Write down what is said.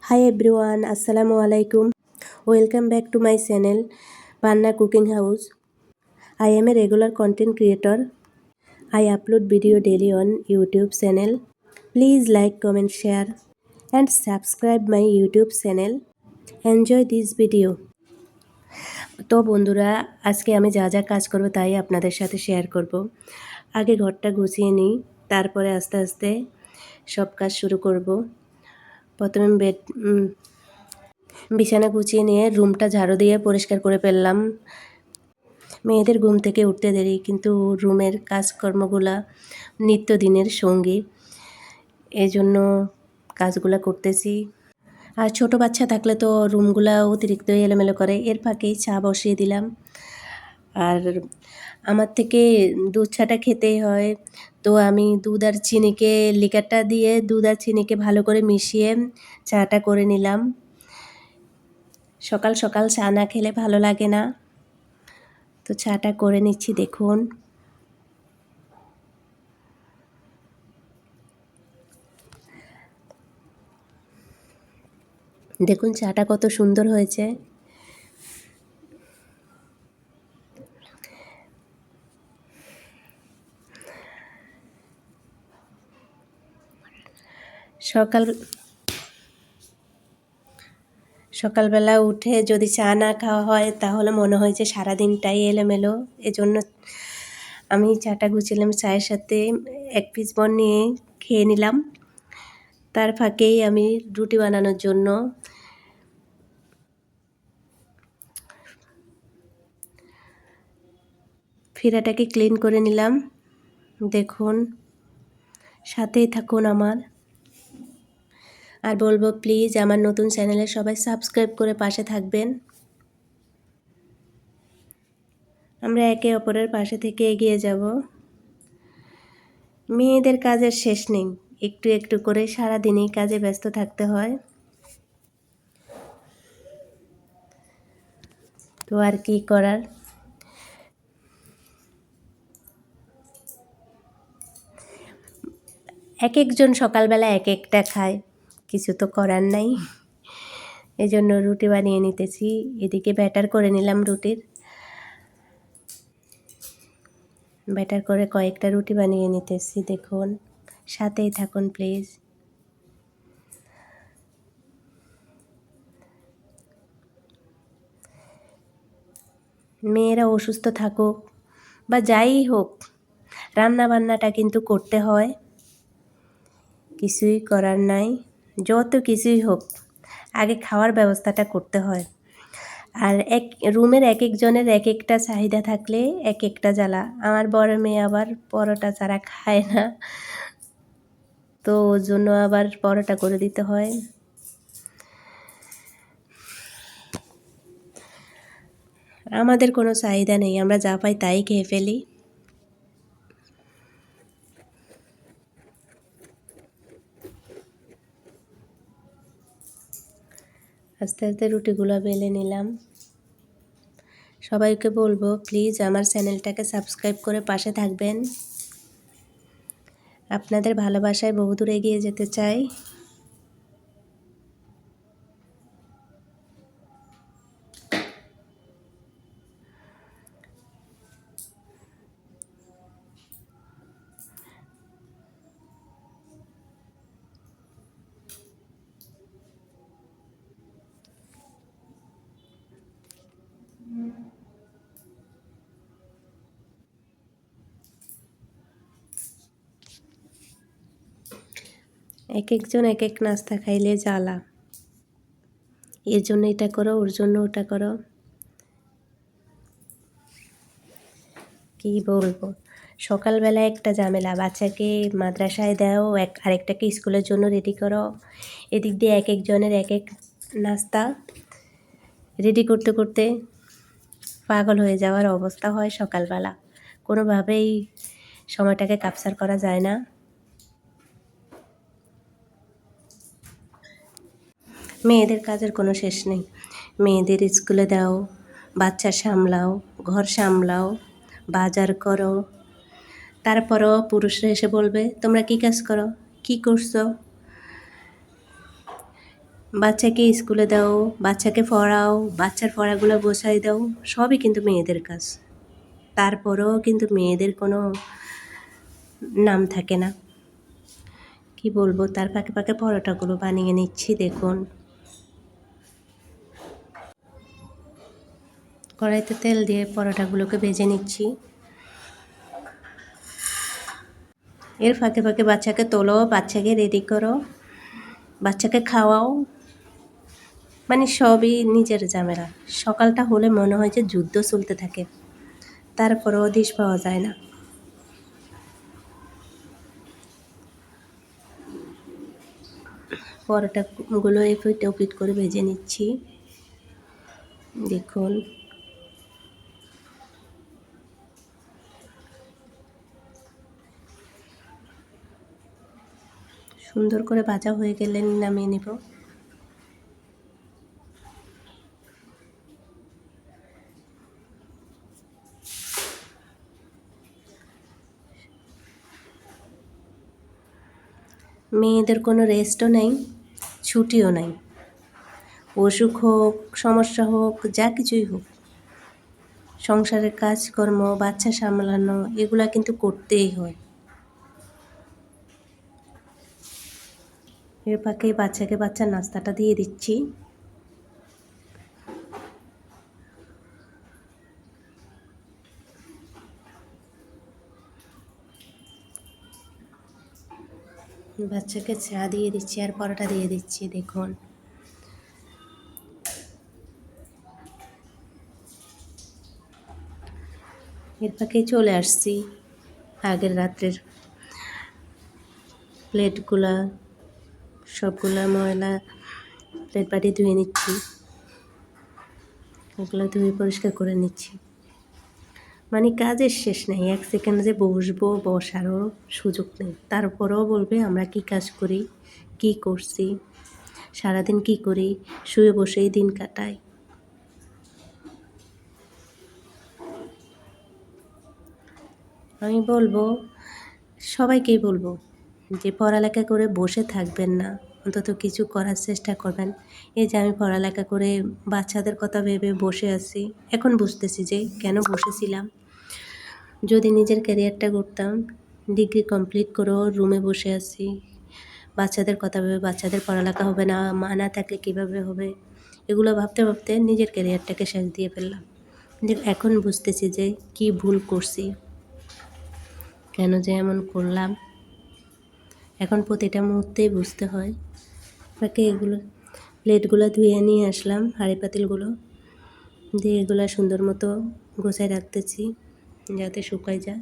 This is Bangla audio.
Hi everyone, Assalamu alaikum. Welcome back to my channel, Panna Cooking House. I am a regular content creator. I upload video daily on YouTube channel. Please like, comment, share and subscribe my YouTube channel. Enjoy this video. তো বন্ধুরা, আজকে আমি যা যা কাজ করব তাই আপনাদের সাথে শেয়ার করব। আগে ঘরটা গুছিয়ে নিই, তারপরে আস্তে আস্তে সব কাজ শুরু করব। প্রথমে বিছানা গুছিয়ে নিয়ে রুমটা ঝাড়ু দিয়ে পরিষ্কার করে ফেললাম। মেয়েদের ঘুম থেকে উঠতে দেরি, কিন্তু রুমের কাজকর্মগুলা নিত্যদিনের সঙ্গী, এজন্য কাজগুলা করতেছি। আর ছোট বাচ্চা থাকলে তো রুমগুলা অতিরিক্ত এলোমেলো করে। এর ফাঁকেই চা বসিয়ে দিলাম। আর আমার থেকে দুধ চাটা খেতেই হয়, তো আমি দুধ আর চিনিকে লিকারটা দিয়ে দুধ আর চিনিকে ভালো করে মিশিয়ে চাটা করে নিলাম। সকাল সকাল চা না খেলে ভালো লাগে না, তো চাটা করে নিচ্ছি। দেখুন চাটা কত সুন্দর হয়েছে। সকালবেলা উঠে যদি চা না খাওয়া হয় তাহলে মনে হয় যে সারাদিনটাই এলোমেলো। এজন্য আমি চাটা গুছিলাম, চায়ের সাথে এক পিস বন নিয়ে খেয়ে নিলাম। তার ফাঁকেই আমি রুটি বানানোর জন্য ফিরাটাকে ক্লিন করে নিলাম। দেখুন, সাথেই থাকুন আমার। আর বলবো প্লিজ আমার নতুন চ্যানেলে সবাই সাবস্ক্রাইব করে পাশে থাকবেন। আমরা একে অপরের পাশে থেকে এগিয়ে যাব। মেয়েদের কাজের শেষ নেই, একটু একটু করে সারাদিনই কাজে ব্যস্ত থাকতে হয়। তো আর কি করার। এক একজন সকালবেলা এক একটা খায়, কিছু তো করার নাই। এজন্য রুটি বানিয়ে নিতেছি। এদিকে ব্যাটার করে নিলাম রুটির। ব্যাটার করে কয়েকটা রুটি বানিয়ে নিতেছি। দেখুন, সাথেই থাকুন প্লিজ। মেয়েরা অসুস্থ থাকুক বা যাই হোক, রান্না বান্নাটা কিন্তু করতে হয়, কিছুই করার নাই। যত কিছুই হোক, আগে খাওয়ার ব্যবস্থাটা করতে হয়। আর রুমের এক একজনের এক একটা চাহিদা থাকলে এক একটা জ্বালা। আমার বড় মেয়ে আবার পরোটা ছাড়া খায় না, তো ওর জন্য আবার পরোটা করে দিতে হয়। আমাদের কোনো চাহিদা নেই, আমরা যা পাই তাই খেয়ে ফেলি। আস্তে আস্তে রুটিগুলো বেলে নিলাম। সবাইকে বলবো প্লিজ আমার চ্যানেলটাকে সাবস্ক্রাইব করে পাশে থাকবেন। আপনাদের ভালোবাসায় বহুদূর এগিয়ে যেতে চাই। এক একজন এক এক নাস্তা খাইলে জ্বালা। এর জন্য এটা করো, ওর জন্য ওটা করো, কি বলবো। সকালবেলা একটা ঝামেলা, বাচ্চাকে মাদ্রাসায় দাও, আরেকটাকে স্কুলের জন্য রেডি করো। এদিক দিয়ে এক একজনের এক এক নাস্তা রেডি করতে করতে পাগল হয়ে যাওয়ার অবস্থা হয় সকালবেলা। কোনোভাবেই সময়টাকে ক্যাপচার করা যায় না। মেয়েদের কাজের কোনো শেষ নেই। মেয়েদের স্কুলে দাও, বাচ্চা সামলাও, ঘর সামলাও, বাজার করো। তারপরও পুরুষরা এসে বলবে তোমরা কী কাজ করো, কী করছো। বাচ্চাকে স্কুলে দাও, বাচ্চাকে পড়াও, বাচ্চার পড়াগুলো গোছাই দাও, সবই কিন্তু মেয়েদের কাজ। তারপরেও কিন্তু মেয়েদের কোনো নাম থাকে না। কি বলবো, তার ফাঁকে ফাঁকে পরোটাগুলো বানিয়ে নিচ্ছি। দেখুন, কড়াইতে তেল দিয়ে পরোটাগুলোকে ভেজে নিচ্ছি। এর ফাঁকে ফাঁকে বাচ্চাকে তোলো, বাচ্চাকে রেডি করো, বাচ্চাকে খাওয়াও, মানে সবই নিজের ঝামেলা। সকালটা হলে মনে হয় যে যুদ্ধ চলতে থাকে, তারপরেও দিশ পাওয়া যায় না। পরোটাগুলো এপিট ওপিট করে ভেজে নিচ্ছি। দেখুন, সুন্দর করে ভাজা হয়ে গেলে নামিয়ে নেব। মেয়েদের কোনো রেস্টও নেই, ছুটিও নাই। অসুখ হোক, সমস্যা হোক, যা কিছুই হোক, সংসারের কাজকর্ম, বাচ্চা সামলানো, এগুলা কিন্তু করতেই হয়। এর ফাঁকে বাচ্চাকে বাচ্চার নাস্তাটা দিয়ে দিচ্ছি। বাচ্চাকে চা দিয়ে দিচ্ছি আর পরোটা দিয়ে দিচ্ছি। দেখুন, এর ফাঁকে চলে আসছি আগের রাত্রের প্লেটগুলা, সবগুলা ময়লা প্লেট বাটি ধুয়ে নিচ্ছি। ওগুলো ধুয়ে পরিষ্কার করে নিচ্ছি। মানে কাজের শেষ নেই, এক সেকেন্ড যে বসবো, বসারও সুযোগ নেই। তারপরেও বলবে আমরা কি কাজ করি, কি করছি, সারাদিন কি করি, শুয়ে বসেই দিন কাটাই। আমি বলবো, সবাইকেই বলবো যে পড়ালেখা করে বসে থাকবেন না, অন্তত কিছু করার চেষ্টা করবেন। এই যে আমি পড়ালেখা করে বাচ্চাদের কথা ভেবে বসে আছি, এখন বুঝতেছি যে কেন বসেছিলাম। যদি নিজের ক্যারিয়ারটা করতাম, ডিগ্রি কমপ্লিট করেও রুমে বসে আছি, বাচ্চাদের কথা ভেবে বাচ্চাদের পড়ালেখা হবে না, মা না থাকলে কীভাবে হবে, এগুলো ভাবতে ভাবতে নিজের ক্যারিয়ারটাকে শেষ দিয়ে ফেললাম। কিন্তু এখন বুঝতেছি যে কি ভুল করছি, কেন যে এমন করলাম। এখন প্রতিটা মুহূর্তেই বুঝতে হয়। তাকে এগুলো প্লেটগুলো ধুয়ে নিয়ে আসলাম, হাঁড়ি পাতিলগুলো দিয়ে এগুলো সুন্দর মতো গোছায় রাখতেছি যাতে শুকায় যায়।